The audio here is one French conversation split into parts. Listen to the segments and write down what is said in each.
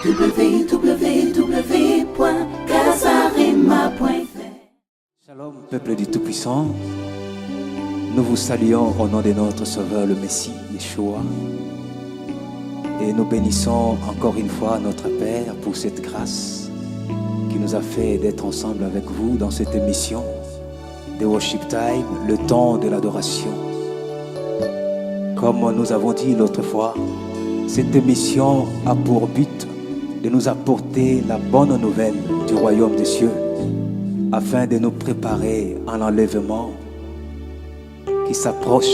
www.casarema.fr. Shalom, peuple du Tout-Puissant. Nous vous saluons au nom de notre Sauveur, le Messie, Yeshua. Et nous bénissons encore une fois notre Père pour cette grâce qui nous a fait d'être ensemble avec vous dans cette émission de Worship Time, le temps de l'adoration. Comme nous avons dit l'autre fois, cette émission a pour but de nous apporter la bonne nouvelle du royaume des cieux afin de nous préparer à l'enlèvement qui s'approche,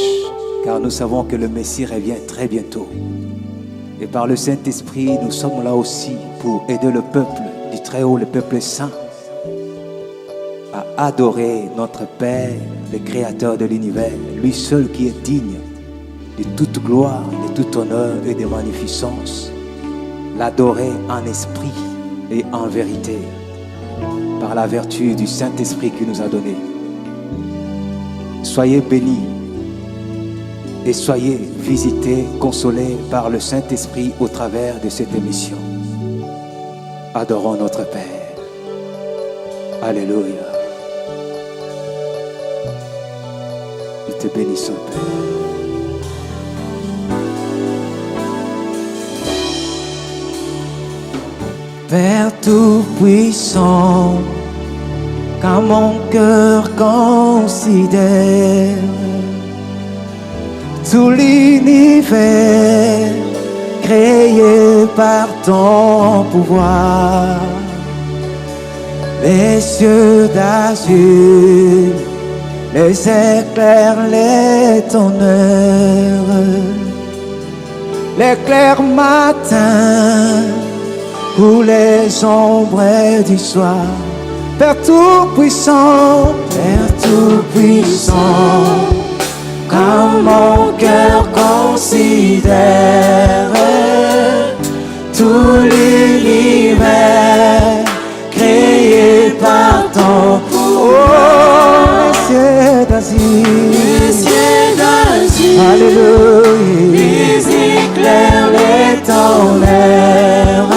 car nous savons que le Messie revient très bientôt. Et par le Saint-Esprit, nous sommes là aussi pour aider le peuple du Très-Haut, le peuple saint, à adorer notre Père, le Créateur de l'univers, lui seul qui est digne de toute gloire, de tout honneur et de magnificence. L'adorer en esprit et en vérité, par la vertu du Saint-Esprit qui nous a donné. Soyez bénis et soyez visités, consolés par le Saint-Esprit au travers de cette émission. Adorons notre Père. Alléluia. Nous te bénissons, Père. Père Tout-Puissant, quand mon cœur considère tout l'univers créé par ton pouvoir, les cieux d'azur, les éclairs, les tonnerres, l'éclair matin ou les ombres du soir. Père Tout-Puissant, Père Tout-Puissant, quand mon cœur considère tout l'univers créé par ton pouvoir, les cieux d'azur, alléluia, les éclairs, les tonnerres,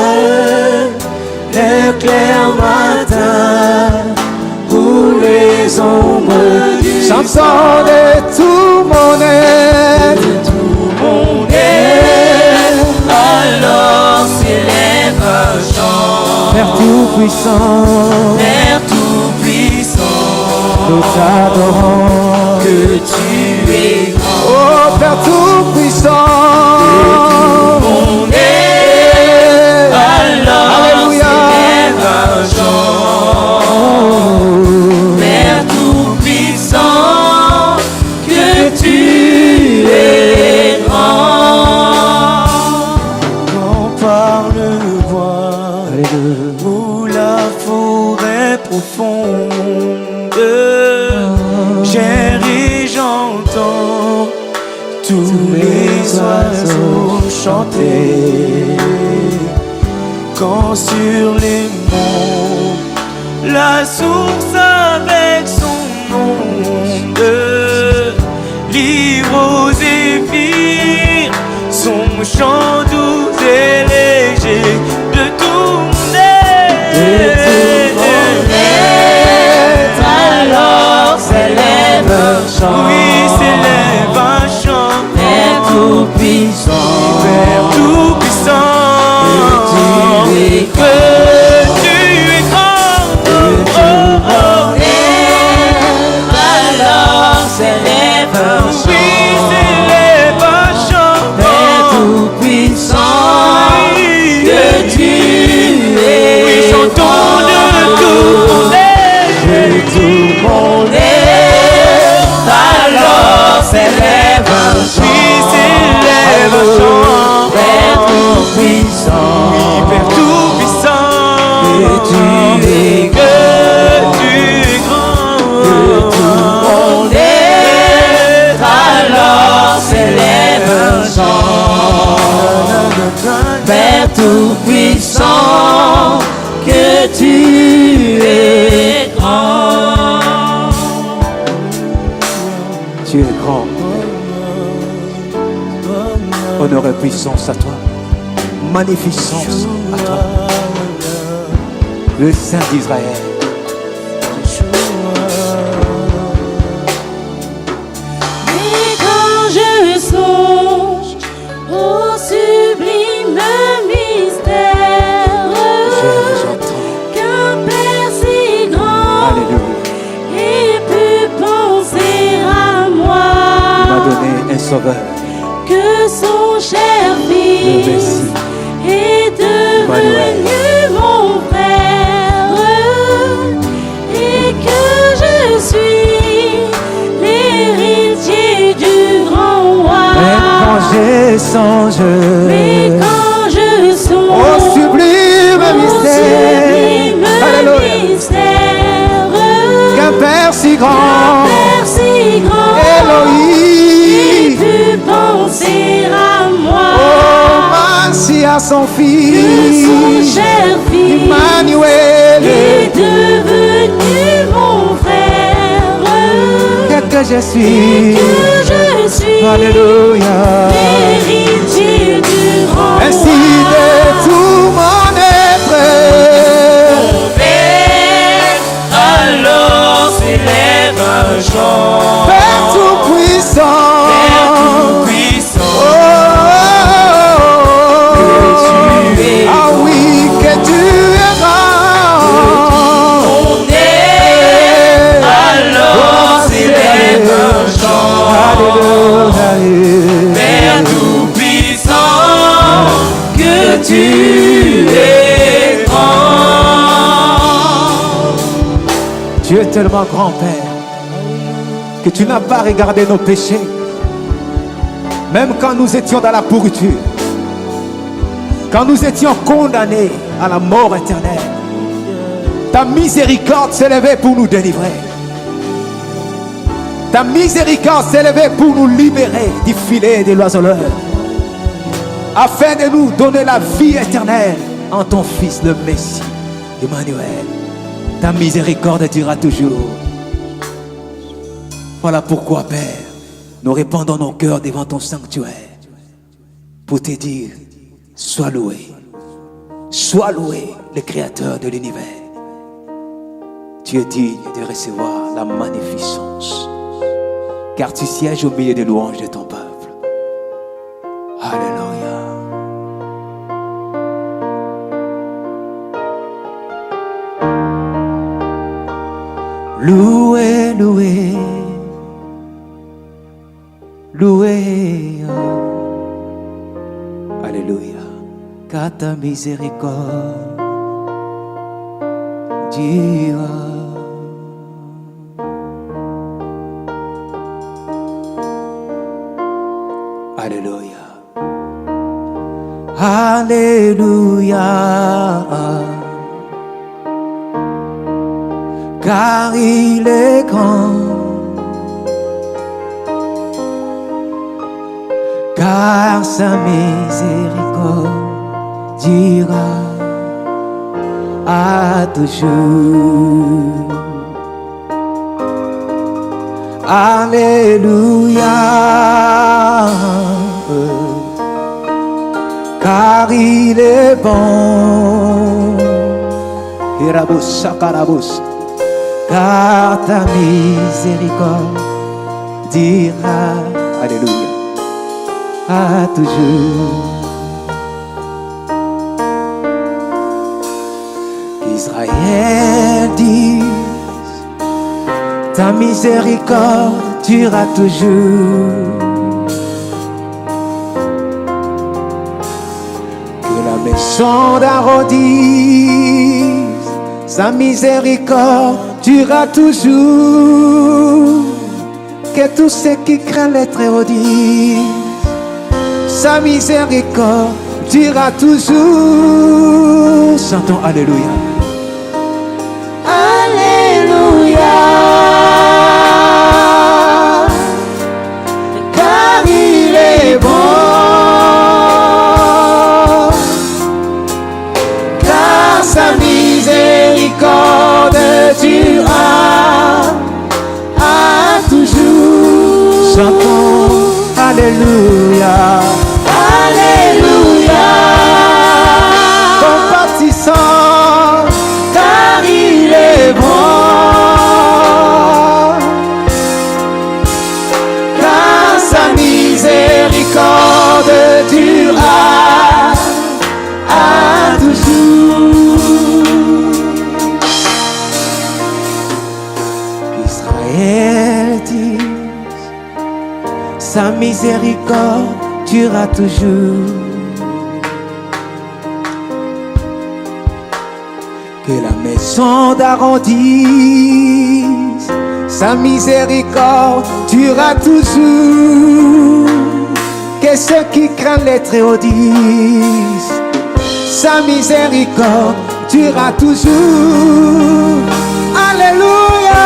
l'éclair matin ou les ombres du soir, de tout mon être, de tout mon être, alors s'élève un chant. Père Tout-Puissant, Père Tout-Puissant, nous t'adorons, que tu es grand. Oh Père Tout-Puissant, de tout mon être, alors alléluia, s'élève un chant. Père Tout-Puissant, que tu es grand. Quand par le bois ou la forêt profonde, j'erre, j'entends tous les oiseaux chanter. Quand sur les monts, la source avec son onde livre aux zéphyrs son chant doux et léger. De tout mon être, alors s'élève un chant. Oui, s'élève un chant. Père Tout-Puissant, Père Tout-Puissant, que tu es grand. Alors s'élève un chant. Oui, s'élève un chant. Père Tout-Puissant, que tu es. Oui, chantons de tout mon être, de tout mon être. Alors s'élève un chant. Oui, s'élève un chant. Père Tout-Puissant, oui, Père Tout-Puissant, que tu es grand, de tout mon être. Alors s'élève un chant. Père Tout-Puissant, que tu es grand. Tu es grand. Honneur et puissance à toi. magnificence à toi. Le Saint d'Israël. Mais quand je songe au sublime mystère qu'un Père si grand ait pu penser à moi, il m'a donné un sauveur, que son cher le Fils Messie, est devenu mon frère, et que je suis l'héritier du grand roi. même quand je songe Mais quand je songe au sublime mystère, alléluia, qu'un Père si grand, Elohim, ait pu penser à moi, oh Messie à son que son Fils, cher Fils Emmanuel, est devenu mon frère, que je suis, que je suis alléluia, l'héritier du grand ainsi roi. de tout mon être, Alors s'élève un chant, Père tout-puissant, oh, ah oui, que tu es grand, on est, alors s'élève un chant, alléluia, Père tout-puissant, que tu es grand. Tu es tellement grand, Père, que tu n'as pas regardé nos péchés, même quand nous étions dans la pourriture, quand nous étions condamnés à la mort éternelle. Ta miséricorde s'est levée pour nous délivrer. Ta miséricorde s'est levée pour nous libérer du filet de l'oiseleur, afin de nous donner la vie éternelle en ton Fils, le Messie, Emmanuel. Ta miséricorde durera toujours. Voilà pourquoi, Père, nous répandons nos cœurs devant ton sanctuaire pour te dire, sois loué, le Créateur de l'univers. Tu es digne de recevoir la magnificence, car tu sièges au milieu des louanges de ton peuple. Alléluia. Loué, loué, loué, alléluia, car ta miséricorde dira. Alléluia, alléluia, car il est grand, car sa miséricorde dira à toujours. Alléluia, car il est bon. Irabus, sakarabus. Car ta miséricorde dira, alléluia, à toujours. Israël dit, ta miséricorde durera toujours. Que la maison d'Aaron dise, sa miséricorde durera toujours. Que tous ceux qui craignent les Très-Hauts disent, sa miséricorde durera toujours. Chantons alléluia. Alléluia, car il est bon, car sa miséricorde durera à toujours. Chantons alléluia, alléluia. miséricorde durera toujours. Que la maison d'Aaron dise, sa miséricorde durera toujours. Que ceux qui craignent les Très-Hauts disent, sa miséricorde durera toujours. Alléluia.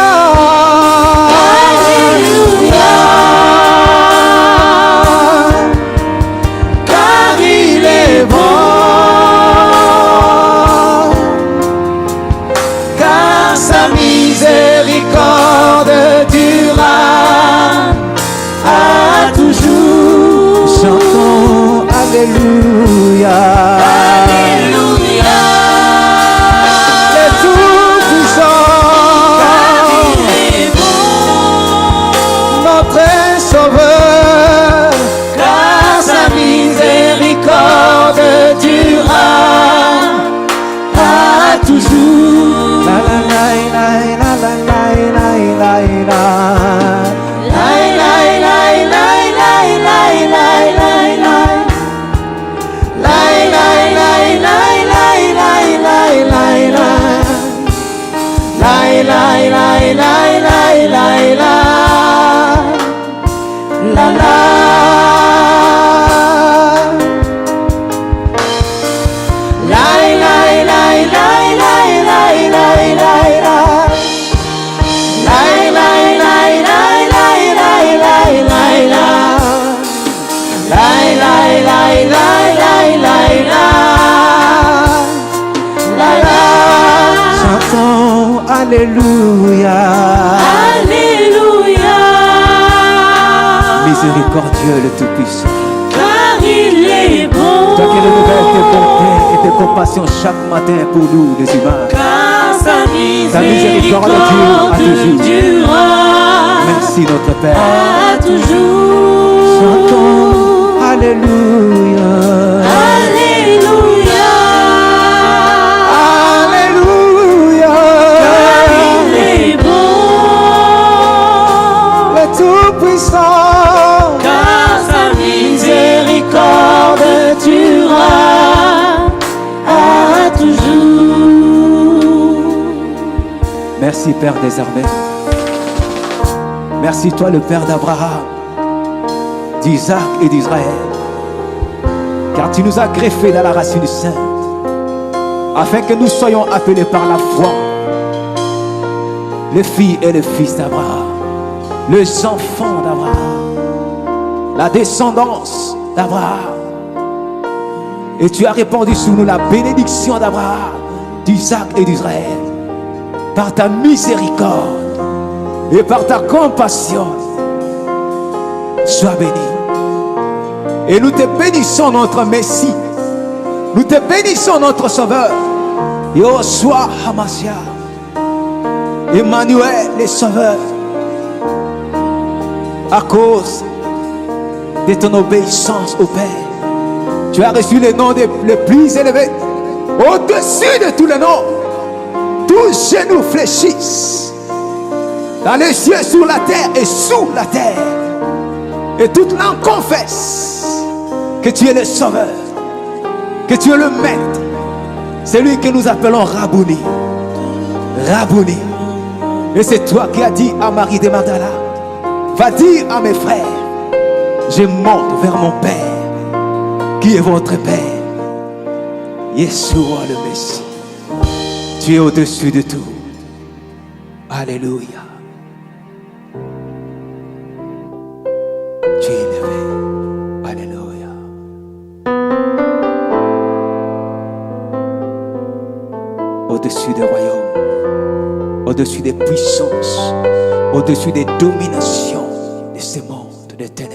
Alléluia. Car il est bon. Car sa miséricorde durera à toujours. Chantons Alléluia. Alléluia. Les tout-puissants, Car il est bon. notre Sauveur, Car sa miséricorde durera à toujours. la la la la la la la la la. Lai, lai, lai, lai, lai, lai, lai, lai, lai. Lai, lai, lai, lai, lai, lai, lai, lai, lai. Lai, lai, lai, lai, lai, lai, lai. La, la. Lai, lai, lai, lai, lai, lai, lai, lai, lai. Lai, lai, lai, lai, lai, lai, lai, lai, lai. Lai, lai, lai, lai, lai, lai, lai. La, la. Chantons Alléluia. Alléluia. Miséricordieux le Tout-Puissant, Car il est bon. toi qui renouvelles tes bontés et tes compassions chaque matin pour nous les humains. Car sa miséricorde miséricorde dure à toujours. durera Merci notre Père. à toujours. Chantons Alléluia. Alléluia. Alléluia. Car il est bon. Le Tout-Puissant, Car sa miséricorde durera à toujours. merci Père des armées. Merci toi le Père d'Abraham, d'Isaac et d'Israël. Car tu nous as greffés dans la racine sainte, afin que nous soyons appelés par la foi les filles et les fils d'Abraham, les enfants d'Abraham, la descendance d'Abraham. Et tu as répandu sur nous la bénédiction d'Abraham, d'Isaac et d'Israël, par ta miséricorde et par ta compassion. Sois béni. Et nous te bénissons notre Messie. Nous te bénissons notre Sauveur. Yoshua Hamashiach, Emmanuel le Sauveur. À cause de ton obéissance au Père, tu as reçu les noms les plus élevés. Au-dessus de tous les noms, tous genoux fléchissent. Dans les cieux, sur la terre et sous la terre. Et toute langue confesse que tu es le Sauveur, que tu es le Maître. C'est lui que nous appelons Rabouni. Rabouni. Et c'est toi qui as dit à Marie de Magdala, va dire à mes frères, je monte vers mon Père, qui est votre Père. Yeshua le Messie. Tu es au-dessus de tout. Alléluia. Tu es élevé. Alléluia. Au-dessus des royaumes, au-dessus des puissances, au-dessus des dominations de ce monde de ténèbres,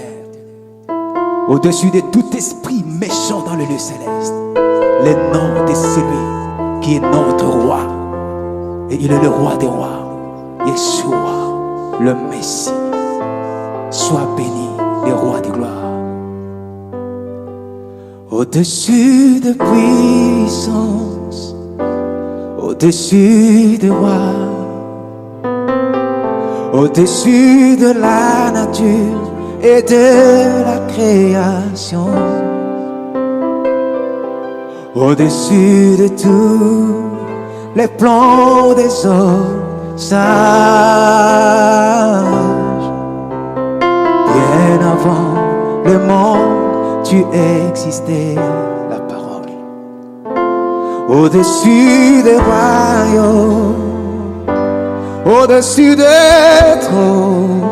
au-dessus de tout esprit méchant dans le lieu céleste, le nom de celui qui est notre roi, et il est le roi des rois, Yeshua, le Messie. Sois béni, le roi de gloire. Au-dessus de puissance, au-dessus de roi, au-dessus de la nature et de la création. Au-dessus de tous les plans des hommes sages, bien avant le monde, tu existais, la parole. Au-dessus des royaumes, au-dessus des trônes,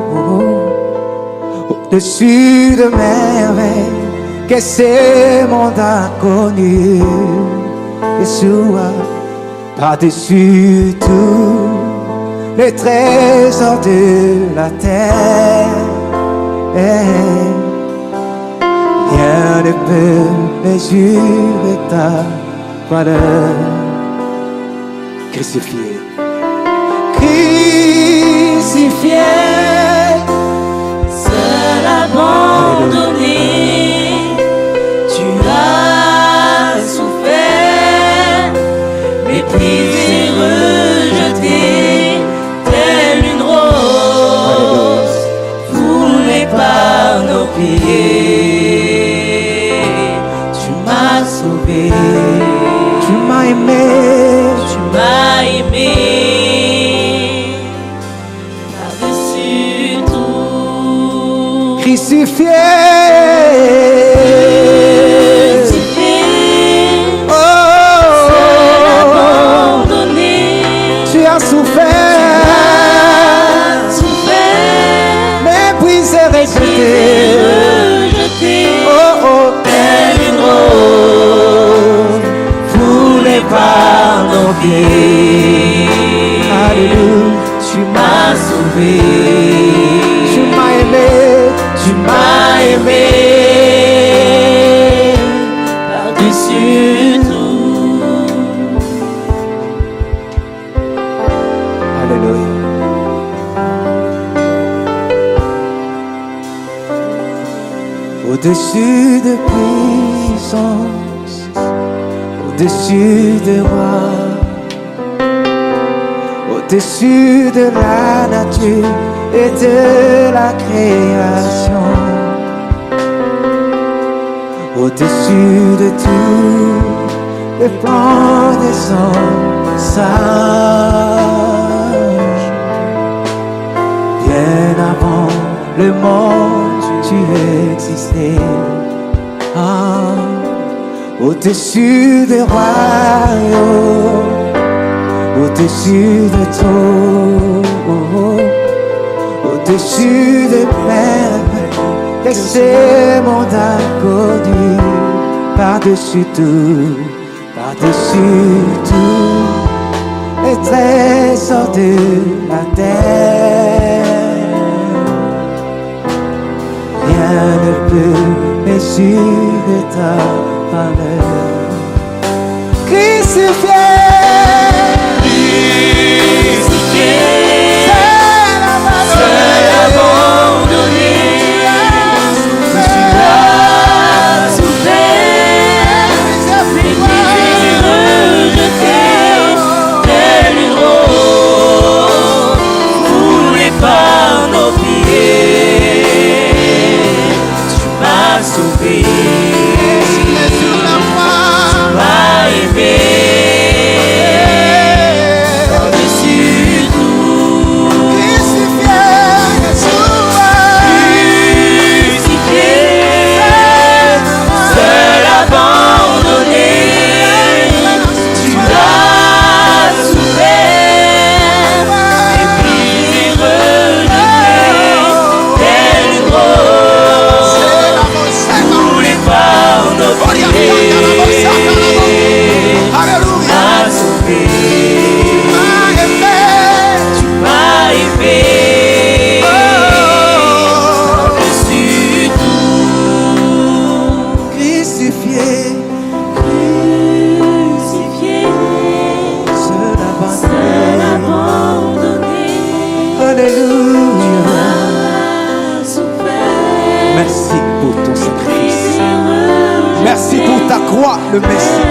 au-dessus de merveilles que ce monde a connu, Yeshua, par-dessus tous les trésors de la terre, rien ne peut mesurer ta valeur. Crucifié, Crucifié, seul abandonné, tu as souffert, méprisé, rejeté, telle une rose, foulée par nos pieds. Tu m'as sauvé, tu m'as aimé, tu m'as aimé. Par-dessus tout, crucifié, crucifié, oh, seul abandonné, tu as souffert, souffert, méprisé, rejeté, rejeté, oh, oh, telle une rose, foulée par nos pieds. alléluia, Tu m'as sauvé, tu m'as aimé, tu m'as aimé, par-dessus tout. alléluia. Au-dessus de puissance, au-dessus de roi, au-dessus de la nature et de la création, au-dessus de tous les plans des hommes sages, bien avant le monde, tu existais. Ah, au-dessus des royaumes, au-dessus de tout, au-dessus des merveilles que ce monde a connu, par-dessus tout, les trésors de la terre, rien ne peut mesurer ta valeur. Crucifié, Seul abandonné, tu as souffert, méprisé, rejeté, telle une rose, foulée par nos pieds. Tu m'as sauvé, tu m'as aimé, par-dessus tout. Crucifié, seul abandonné, tu as souffert, méprisé, rejeté, telle une rose, foulée par nos pieds. Tu m'as sauvé, tu m'as aimé, par-dessus tout. crucifié, Crucifié, seul seul abandonné. abandonné, Alléluia. souffert, merci pour ton sacrifice. Merci pour ta croix, le Messie.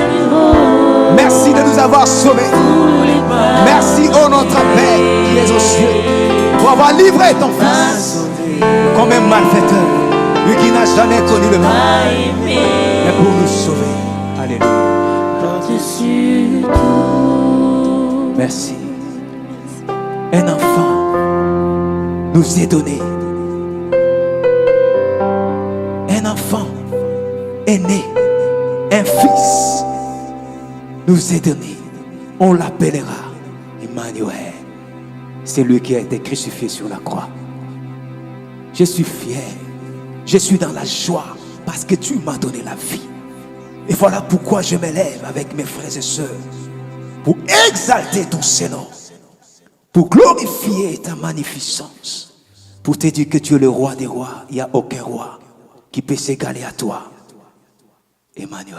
Merci de nous avoir sauvés. Merci, ô notre Père qui es aux cieux, pour avoir livré ton Fils. comme un malfaiteur, lui qui n'a jamais connu le mal, mais pour nous sauver. Alléluia. Par-dessus tout. Merci. Un enfant nous est donné. Un enfant est né. Un fils nous est donné. On l'appellera Emmanuel. C'est lui qui a été crucifié sur la croix. Je suis fier. Je suis dans la joie parce que tu m'as donné la vie. Et voilà pourquoi je m'élève avec mes frères et sœurs pour exalter ton Saint-Nom, pour glorifier ta magnificence, pour te dire que tu es le roi des rois. Il n'y a aucun roi qui peut s'égaler à toi. Emmanuel.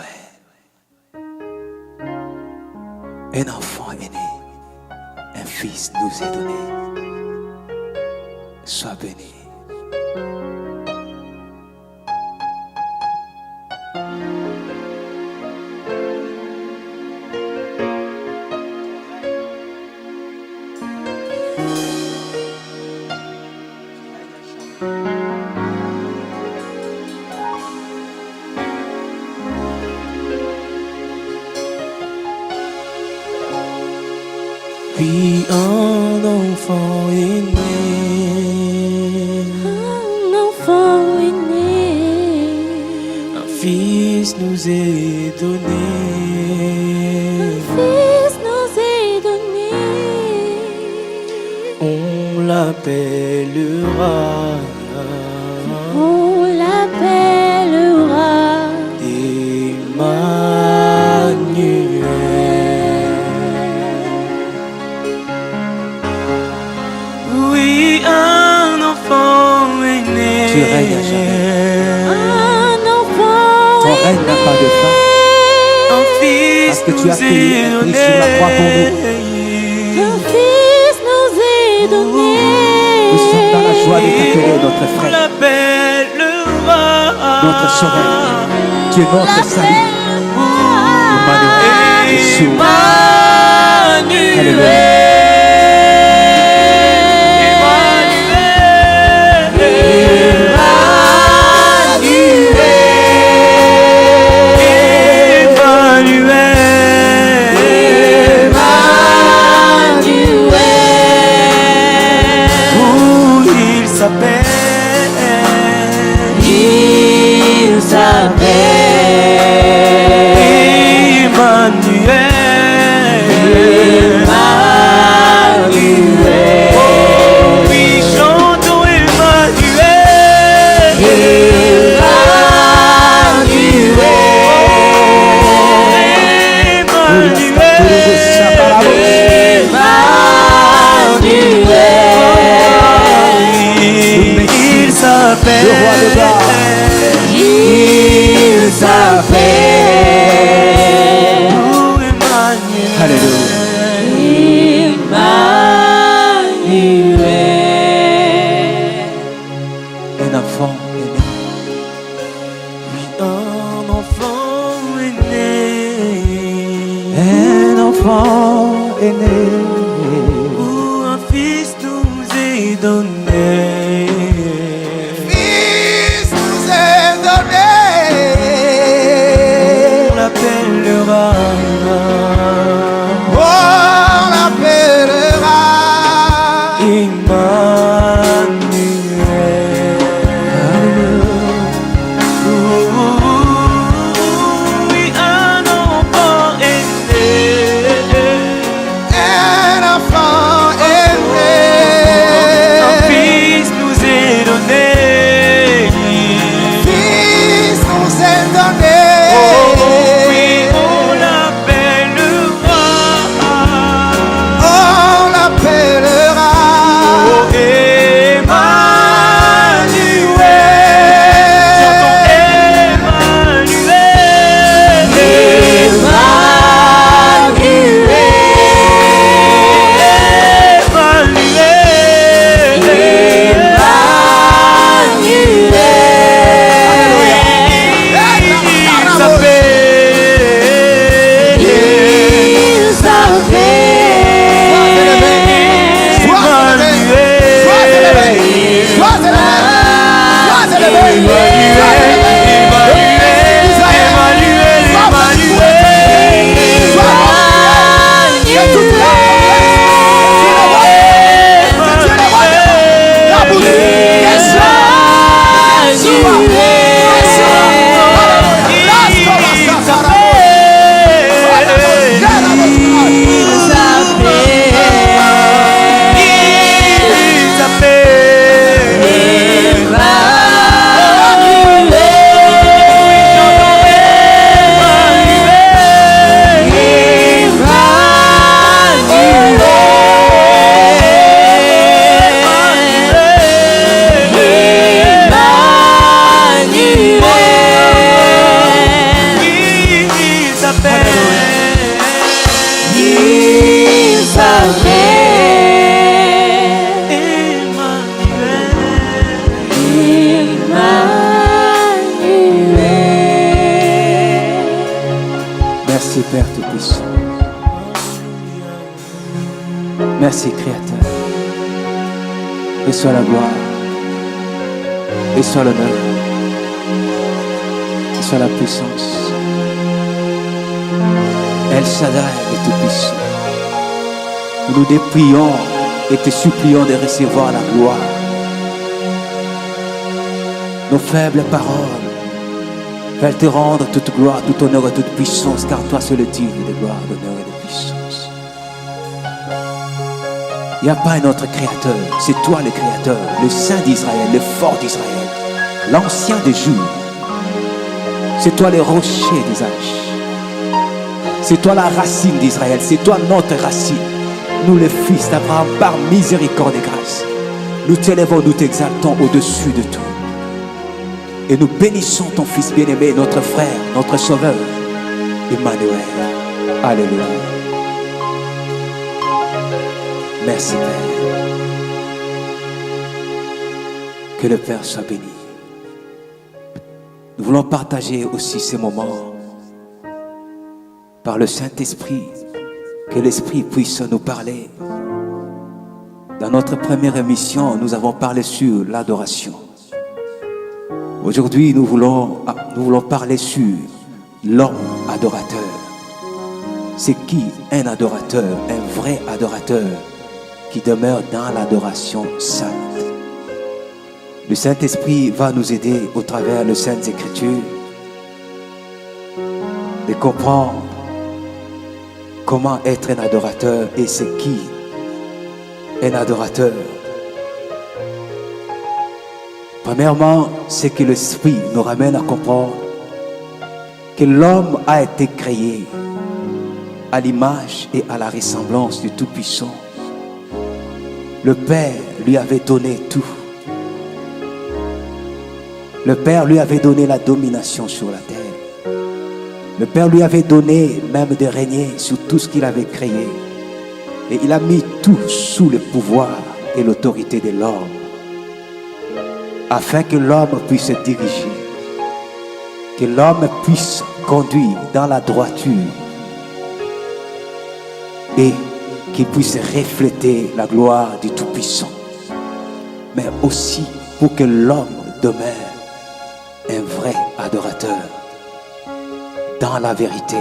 Un enfant est né, un fils nous est donné. Sois béni. Puis un enfant est né, Un enfant est né. un fils nous est donné. Fils nous est donné. On l'appellera On l'appellera Emmanuel. Oui, un enfant est né. Tu règnes à jamais. un enfant. Ton règne n'a pas de fin. Un fils Parce que tu as nous payé est un prix donné. sur la croix pour nous. Un fils nous est donné. Nous sommes dans la joie de t'appeler notre On frère, l'appellera notre sauveur. Tu es notre salut. Emmanuel. Jésus. Alléluia. Le roi de gloire. Il s'appelle Alléluia. Emmanuel. Un enfant est né. Un enfant est né. Un enfant est né. Où un fils nous est donné. Fils nous est donné. On l'appellera On l'appellera Oui, un enfant est né. un Merci Père Tout-Puissant. Merci Créateur. Et soit la gloire, et soit l'honneur, et soit la puissance. El Shaddai est Tout-Puissant. Nous nous déprions et te supplions de recevoir la gloire. Nos faibles paroles veulent te rendre toute gloire, tout honneur et toute puissance, car toi seul es digne de gloire, d'honneur et de puissance. Il n'y a pas un autre créateur, c'est toi le créateur, le Saint d'Israël, le fort d'Israël, l'ancien des jours. C'est toi le rocher des âges. C'est toi la racine d'Israël, c'est toi notre racine. Nous les fils d'Abraham, par miséricorde et grâce, nous t'élèvons, nous t'exaltons au-dessus de tout. Et nous bénissons ton Fils bien-aimé, notre frère, notre Sauveur, Emmanuel. Alléluia. Merci Père. Que le Père soit béni. Nous voulons partager aussi ces moments par le Saint-Esprit. Que l'Esprit puisse nous parler. Dans notre première émission, nous avons parlé sur l'adoration. Aujourd'hui, nous voulons parler sur l'homme adorateur. C'est qui un adorateur, un vrai adorateur qui demeure dans l'adoration sainte. Le Saint-Esprit va nous aider au travers des Saintes Écritures de comprendre comment être un adorateur et c'est qui un adorateur. Premièrement, c'est que l'Esprit nous ramène à comprendre que l'homme a été créé à l'image et à la ressemblance du Tout-Puissant. Le Père lui avait donné tout. Le Père lui avait donné la domination sur la terre. Le Père lui avait donné même de régner sur tout ce qu'il avait créé. Et il a mis tout sous le pouvoir et l'autorité de l'homme, afin que l'homme puisse se diriger, que l'homme puisse conduire dans la droiture et qu'il puisse refléter la gloire du Tout-Puissant, mais aussi pour que l'homme demeure un vrai adorateur dans la vérité,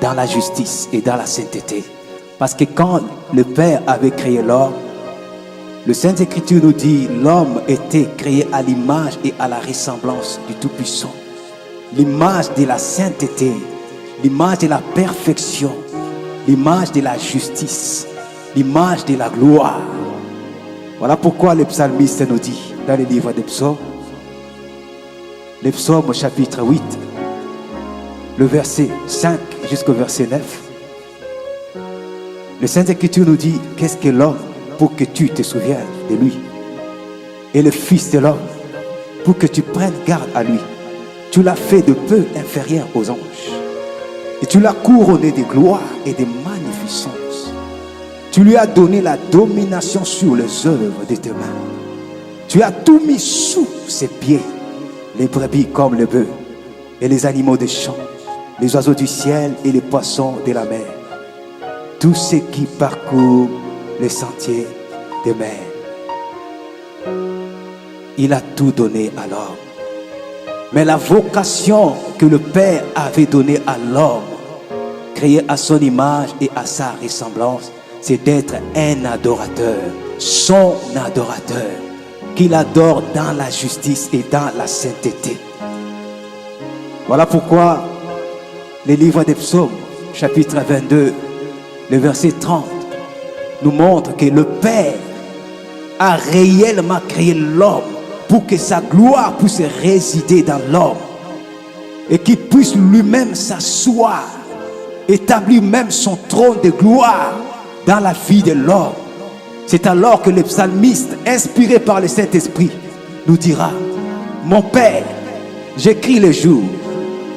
dans la justice et dans la sainteté. Parce que quand le Père avait créé l'homme, le Sainte Écriture nous dit l'homme était créé à l'image et à la ressemblance du Tout-Puissant. L'image de la sainteté, l'image de la perfection, l'image de la justice, l'image de la gloire. Voilà pourquoi le psalmiste nous dit dans le livre des psaumes, le psaume chapitre 8, le verset 5 jusqu'au verset 9, le Sainte Écriture nous dit qu'est-ce que l'homme pour que tu te souviennes de lui, et le Fils de l'homme pour que tu prennes garde à lui. Tu l'as fait de peu inférieur aux anges et tu l'as couronné de gloire et de magnificence. Tu lui as donné la domination sur les œuvres de tes mains. Tu as tout mis sous ses pieds, les brebis comme les bœufs et les animaux des champs, les oiseaux du ciel et les poissons de la mer, tous ceux qui parcourent les sentiers des mers. Il a tout donné à l'homme. Mais la vocation que le Père avait donnée à l'homme, créé à son image et à sa ressemblance, c'est d'être un adorateur, son adorateur, qu'il adore dans la justice et dans la sainteté. Voilà pourquoi le livre des psaumes, chapitre 22, le verset 30, nous montre que le Père a réellement créé l'homme pour que sa gloire puisse résider dans l'homme et qu'il puisse lui-même s'asseoir, établir même son trône de gloire dans la vie de l'homme. C'est alors que le psalmiste, inspiré par le Saint-Esprit, nous dira: mon Père, j'écris le jour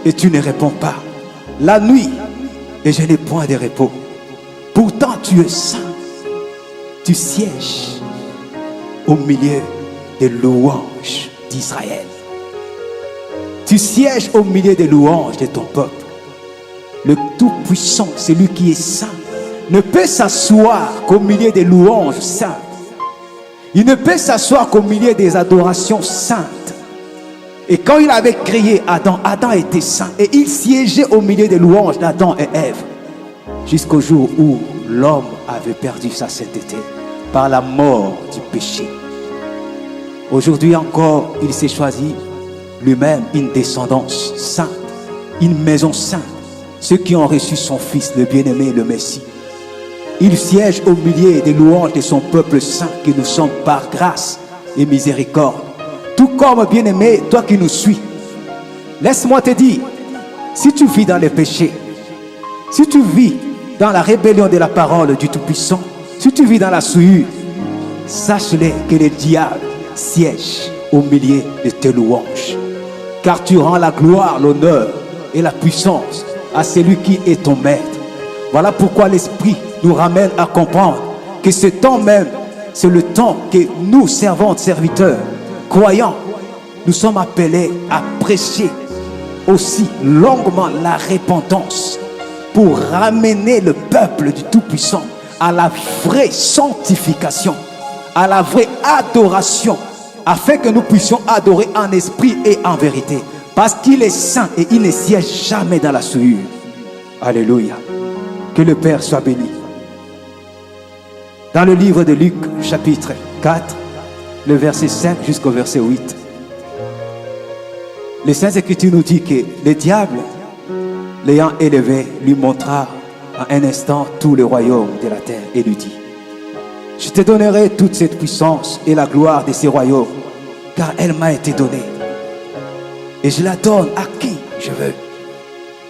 et tu ne réponds pas, la nuit et je n'ai point de repos. Pourtant tu es saint, tu sièges au milieu des louanges d'Israël. Tu sièges au milieu des louanges de ton peuple. le Tout-Puissant, celui qui est saint, ne peut s'asseoir qu'au milieu des louanges saintes. Il ne peut s'asseoir qu'au milieu des adorations saintes. Et quand il avait créé Adam, Adam était saint. Et il siégeait au milieu des louanges d'Adam et Ève. Jusqu'au jour où l'homme avait perdu sa sainteté par la mort du péché. Aujourd'hui encore, il s'est choisi lui-même une descendance sainte, une maison sainte. Ceux qui ont reçu son Fils, le bien-aimé, le Messie. Il siège au milieu des louanges de son peuple saint que nous sommes par grâce et miséricorde. Tout comme bien-aimé, toi qui nous suis, laisse-moi te dire, si tu vis dans les péchés, si tu vis dans la rébellion de la parole du Tout-Puissant, si tu vis dans la souillure, sache-le que le diable siège au milieu de tes louanges. Car tu rends la gloire, l'honneur et la puissance à celui qui est ton maître. Voilà pourquoi l'Esprit nous ramène à comprendre que ce temps même, c'est le temps que nous, servantes, serviteurs, croyants, nous sommes appelés à prêcher aussi longuement la repentance pour ramener le peuple du Tout-Puissant à la vraie sanctification, à la vraie adoration, afin que nous puissions adorer en esprit et en vérité, parce qu'il est saint et il ne siège jamais dans la souillure. Alléluia. Que le Père soit béni. Dans le livre de Luc, chapitre 4, le verset 5 jusqu'au verset 8, les Saintes Écritures nous disent que le diable, l'ayant élevé, lui montra en un instant tout le royaume de la terre et lui dit: je te donnerai toute cette puissance et la gloire de ces royaumes, car elle m'a été donnée. Et je la donne à qui je veux.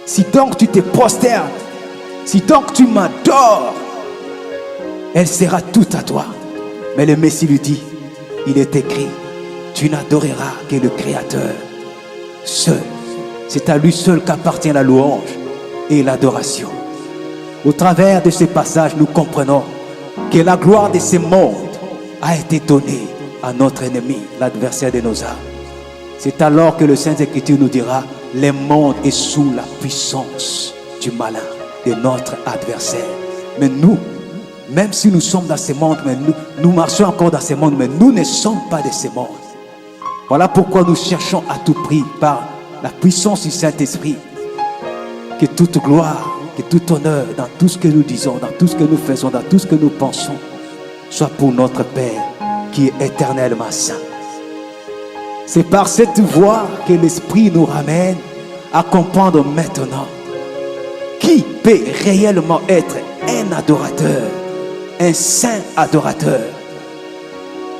Si donc tu te prosternes, si donc tu m'adores, elle sera toute à toi. Mais le Messie lui dit, il est écrit, tu n'adoreras que le Créateur seul. C'est à lui seul qu'appartient la louange et l'adoration. Au travers de ce passage, nous comprenons que la gloire de ce monde a été donnée à notre ennemi, l'adversaire de nos âmes. C'est alors que le Saint-Écriture nous dira, le monde est sous la puissance du malin, de notre adversaire. Mais nous, même si nous sommes dans ce monde, mais nous marchons encore dans ce monde, mais nous ne sommes pas de ce monde. Voilà pourquoi nous cherchons à tout prix, par la puissance du Saint-Esprit, que toute gloire, que tout honneur dans tout ce que nous disons, dans tout ce que nous faisons, dans tout ce que nous pensons, soit pour notre Père qui est éternellement saint. C'est par cette voie que l'Esprit nous ramène à comprendre maintenant qui peut réellement être un adorateur, un saint adorateur.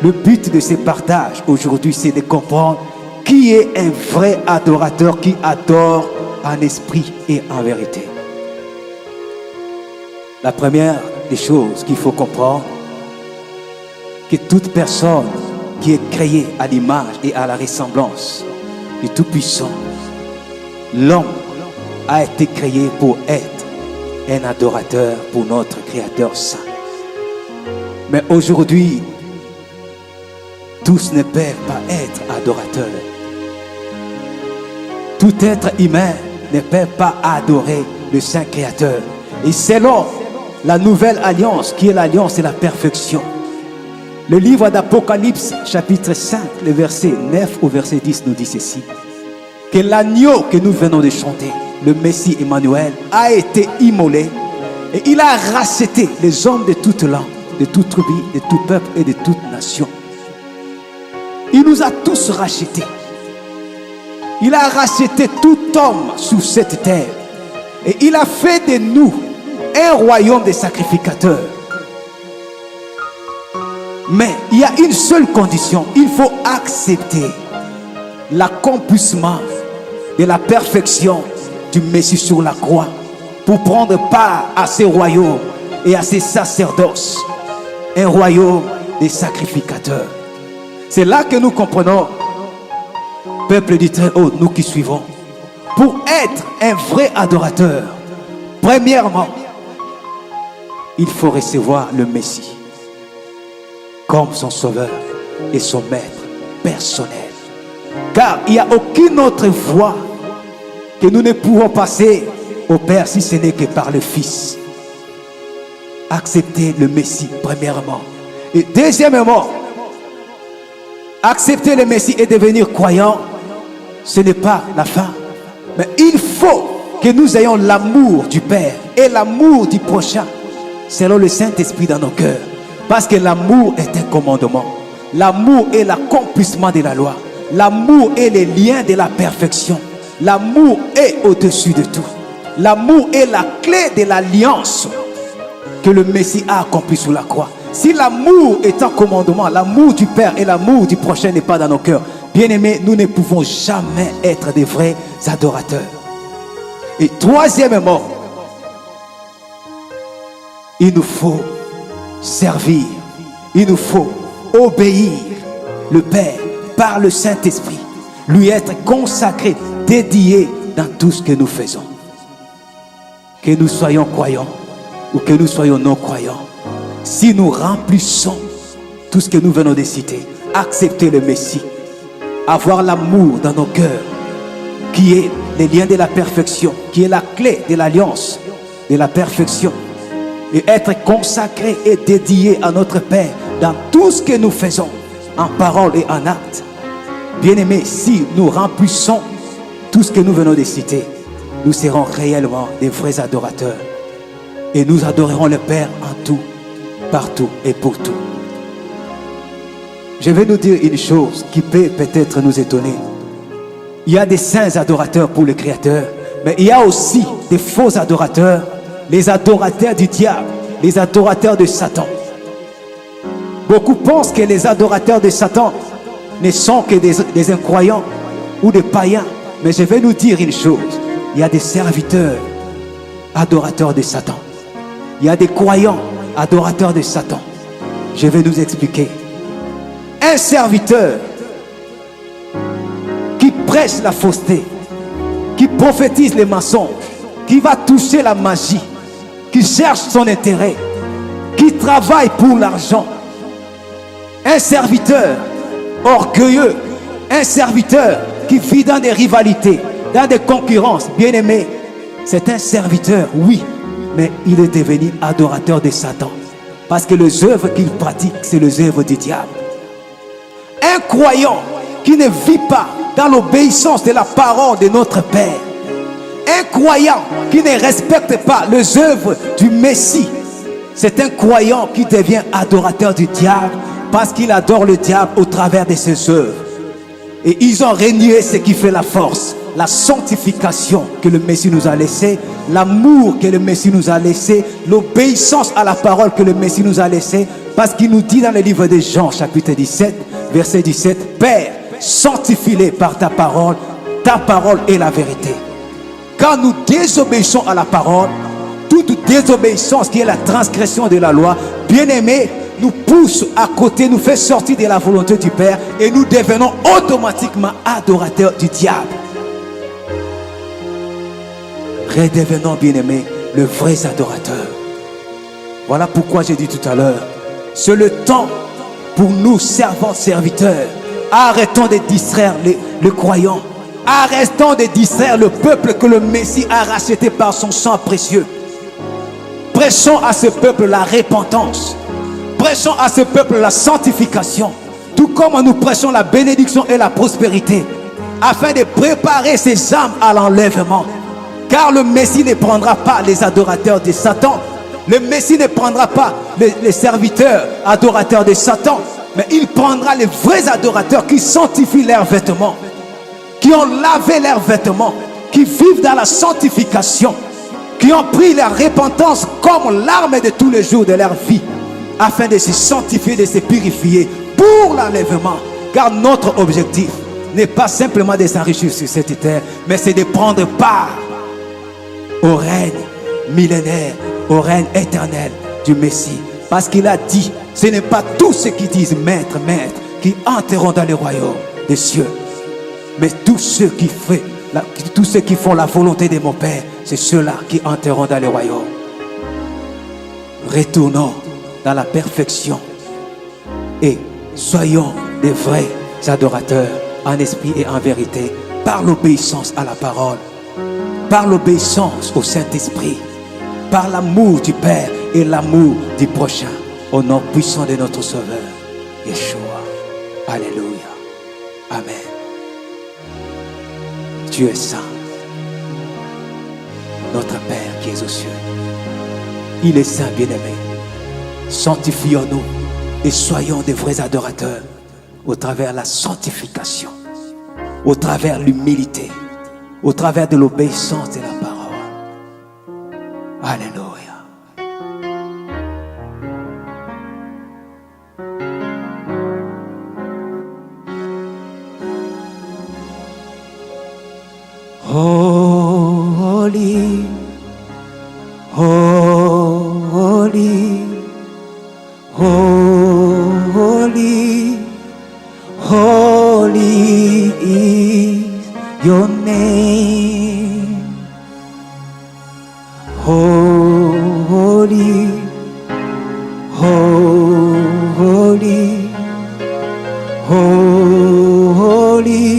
Le but de ce partage aujourd'hui, c'est de comprendre qui est un vrai adorateur qui adore en esprit et en vérité. La première des choses qu'il faut comprendre, que toute personne qui est créée à l'image et à la ressemblance du Tout-Puissant, l'homme a été créé pour être un adorateur pour notre Créateur saint. Mais aujourd'hui, tous ne peuvent pas être adorateurs. Tout être humain ne peut pas adorer le Saint Créateur. Et selon la nouvelle alliance, qui est l'alliance de la perfection, le livre d'Apocalypse, chapitre 5, le verset 9 au verset 10 nous dit ceci: que l'agneau que nous venons de chanter, le Messie Emmanuel, a été immolé et il a racheté les hommes de toute langue, de toute tribu, de tout peuple et de toute nation. Il nous a tous rachetés. Il a racheté tout homme sur cette terre. Et il a fait de nous un royaume de sacrificateurs. Mais il y a une seule condition. Il faut accepter l'accomplissement de la perfection du Messie sur la croix pour prendre part à ce royaume et à ces sacerdoces. Un royaume des sacrificateurs. C'est là que nous comprenons, peuple du Très-Haut, nous qui suivons, pour être un vrai adorateur, premièrement, il faut recevoir le Messie comme son sauveur et son maître personnel. Car il n'y a aucune autre voie que nous ne pouvons passer au Père si ce n'est que par le Fils. Accepter le Messie, premièrement. Et deuxièmement, accepter le Messie et devenir croyant, ce n'est pas la fin. Mais il faut que nous ayons l'amour du Père et l'amour du prochain, selon le Saint-Esprit dans nos cœurs. Parce que l'amour est un commandement. L'amour est l'accomplissement de la loi. L'amour est le lien de la perfection. L'amour est au-dessus de tout. L'amour est la clé de l'alliance que le Messie a accompli sous la croix. Si l'amour est un commandement, l'amour du Père et l'amour du prochain n'est pas dans nos cœurs, bien-aimés, nous ne pouvons jamais être des vrais adorateurs. Et troisièmement, il nous faut servir, il nous faut obéir le Père par le Saint-Esprit, lui être consacré, dédié dans tout ce que nous faisons. Que nous soyons croyants ou que nous soyons non croyants, si nous remplissons tout ce que nous venons de citer, accepter le Messie, avoir l'amour dans nos cœurs, qui est le lien de la perfection, qui est la clé de l'alliance de la perfection, et être consacré et dédié à notre Père dans tout ce que nous faisons, en parole et en acte. Bien-aimés, si nous remplissons tout ce que nous venons de citer, nous serons réellement des vrais adorateurs. Et nous adorerons le Père en tout, partout et pour tout. Je vais nous dire une chose qui peut peut-être nous étonner. Il y a des saints adorateurs pour le Créateur, mais il y a aussi des faux adorateurs, les adorateurs du diable, les adorateurs de Satan. Beaucoup pensent que les adorateurs de Satan ne sont que des incroyants ou des païens. Mais je vais nous dire une chose. Il y a des serviteurs adorateurs de Satan. Il y a des croyants adorateurs de Satan. Je vais nous expliquer. Un serviteur qui prêche la fausseté, qui prophétise les mensonges, qui va toucher la magie, qui cherche son intérêt, qui travaille pour l'argent. Un serviteur orgueilleux, un serviteur qui vit dans des rivalités, dans des concurrences. Bien aimé, c'est un serviteur, oui, mais il est devenu adorateur de Satan. Parce que les œuvres qu'il pratique, c'est les œuvres du diable. Un croyant qui ne vit pas dans l'obéissance de la parole de notre Père. Un croyant qui ne respecte pas les œuvres du Messie. C'est un croyant qui devient adorateur du diable parce qu'il adore le diable au travers de ses œuvres. Et ils ont renié ce qui fait la force, la sanctification que le Messie nous a laissé, l'amour que le Messie nous a laissé, l'obéissance à la parole que le Messie nous a laissé, parce qu'il nous dit dans le livre de Jean, chapitre 17, verset 17, Père, sanctifie-les par ta parole est la vérité. Quand nous désobéissons à la parole, toute désobéissance qui est la transgression de la loi, bien-aimé, nous pousse à côté, nous fait sortir de la volonté du Père et nous devenons automatiquement adorateurs du diable. Redevenons, bien-aimés, le vrai adorateur. Voilà pourquoi j'ai dit tout à l'heure, c'est le temps pour nous, servants, serviteurs. Arrêtons de distraire les croyants. Arrêtons de distraire le peuple que le Messie a racheté par son sang précieux. Prêchons à ce peuple la repentance. Prêchons à ce peuple la sanctification. Tout comme nous prêchons la bénédiction et la prospérité. Afin de préparer ces âmes à l'enlèvement. Car le Messie ne prendra pas les adorateurs de Satan. Le Messie ne prendra pas les serviteurs adorateurs de Satan. Mais il prendra les vrais adorateurs qui sanctifient leurs vêtements. Qui ont lavé leurs vêtements. Qui vivent dans la sanctification. Qui ont pris la repentance comme l'arme de tous les jours de leur vie. Afin de se sanctifier, de se purifier pour l'enlèvement. Car notre objectif n'est pas simplement de s'enrichir sur cette terre, mais c'est de prendre part au règne millénaire, au règne éternel du Messie. Parce qu'il a dit, ce n'est pas tous ceux qui disent maître, maître, qui entreront dans le royaume des cieux. Mais tous ceux qui font la volonté de mon Père, c'est ceux-là qui entreront dans le royaume. Retournons dans la perfection et soyons des vrais adorateurs en esprit et en vérité par l'obéissance à la parole par l'obéissance au Saint-Esprit, par l'amour du Père et l'amour du prochain, au nom puissant de notre Sauveur, Yeshua. Alléluia. Amen. Dieu est saint. Notre Père qui est aux cieux, il est saint, bien-aimé. Sanctifions-nous et soyons des vrais adorateurs au travers de la sanctification, au travers de l'humilité, au travers de l'obéissance de la parole. Alléluia. Holy, holy, holy, holy is your name. Holy, holy, holy,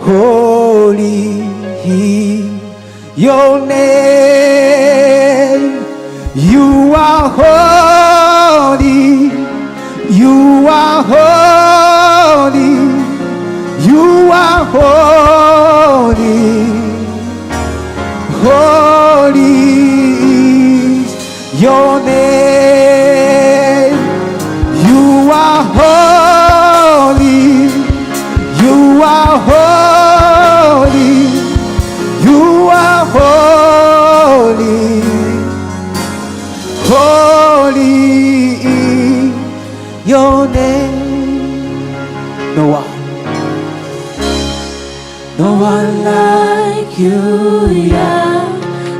holy is your name. You are holy, you are holy, you are holy. Holy is your name. You are holy, you are holy, you are holy. Holy is your name. No one like you, yeah.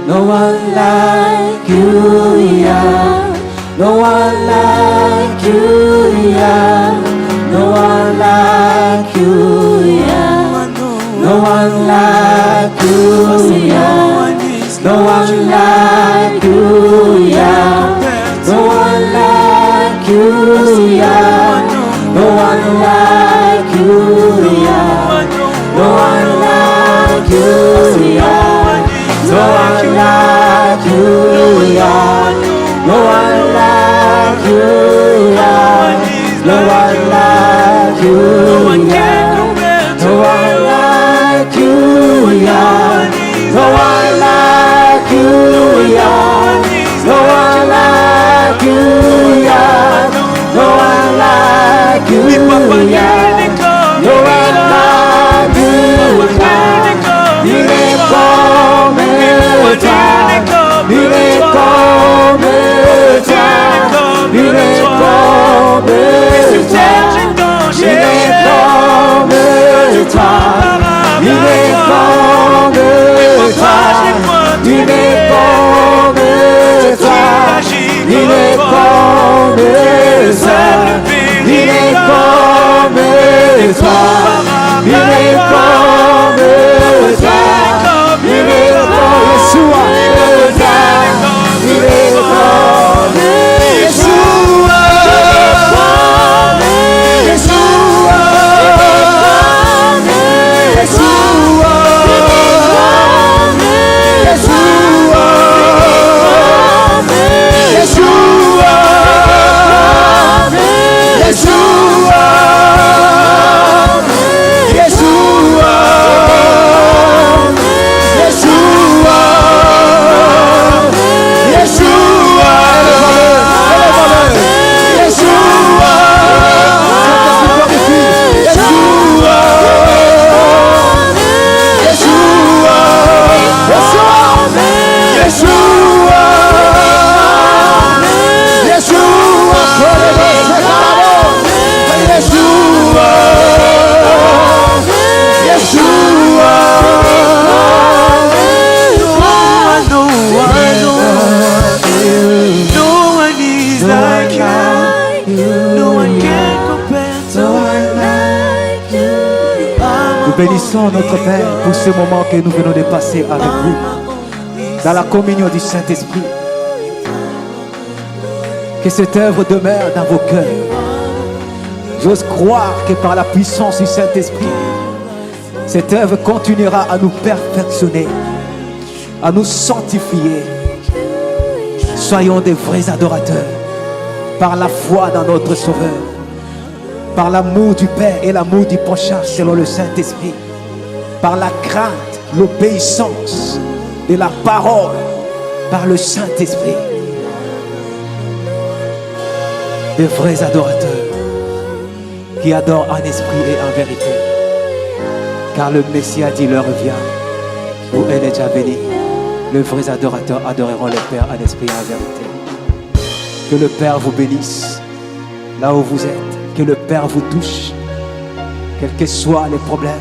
No one like you, yeah. No one like you, yeah. No one like you, yeah. No one like you, yeah. No one like you, yeah. No one like you, yeah. No one like you, yeah. No one like you, yeah. No one like you, yeah. No one like you, yeah. No one like you, yeah. No one like you, yeah. No one like you, yeah. No one like you, yeah. No one like you, yeah. No one like you, yeah. Il est comme toi, il est comme toi, il est comme toi, il est comme toi, il est comme toi, il est comme toi, il est comme ça, il est comme toi, il est comme toi, il est comme Yeshua, il est comme Yeshua, Yeshua, Nous bénissons notre Père pour ce moment que nous venons de passer avec vous dans la communion du Saint-Esprit. Que cette œuvre demeure dans vos cœurs. J'ose croire que par la puissance du Saint-Esprit, Cette œuvre continuera à nous perfectionner, à nous sanctifier. Soyons des vrais adorateurs par la foi dans notre Sauveur, par l'amour du Père et l'amour du prochain selon le Saint-Esprit, par la crainte, l'obéissance de la parole, par le Saint-Esprit. Des vrais adorateurs qui adorent en esprit et en vérité. Car le Messie a dit l'heure vient où elle est déjà bénie. Les vrais adorateurs adoreront le Père en esprit et en vérité. Que le Père vous bénisse là où vous êtes. Que le Père vous touche. Quels que soient les problèmes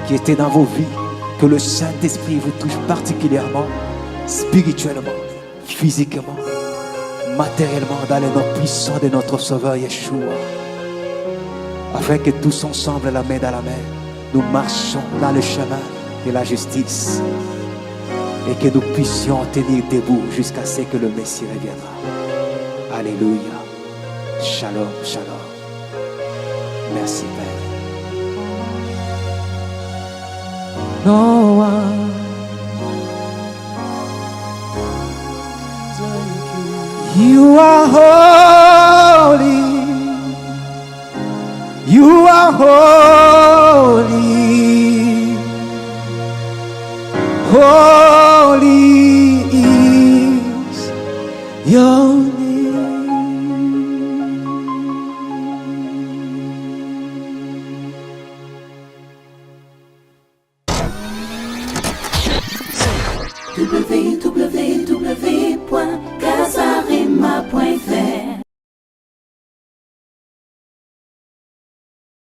qui étaient dans vos vies. Que le Saint-Esprit vous touche particulièrement, spirituellement, physiquement, matériellement, dans les noms puissants de notre Sauveur Yeshua. Afin que tous ensemble, la main dans la main, nous marchons dans le chemin de la justice et que nous puissions tenir debout jusqu'à ce que le Messie reviendra. Alléluia. Shalom, shalom. Merci Père. No one You are holy. You are holy. Holy is your name. www.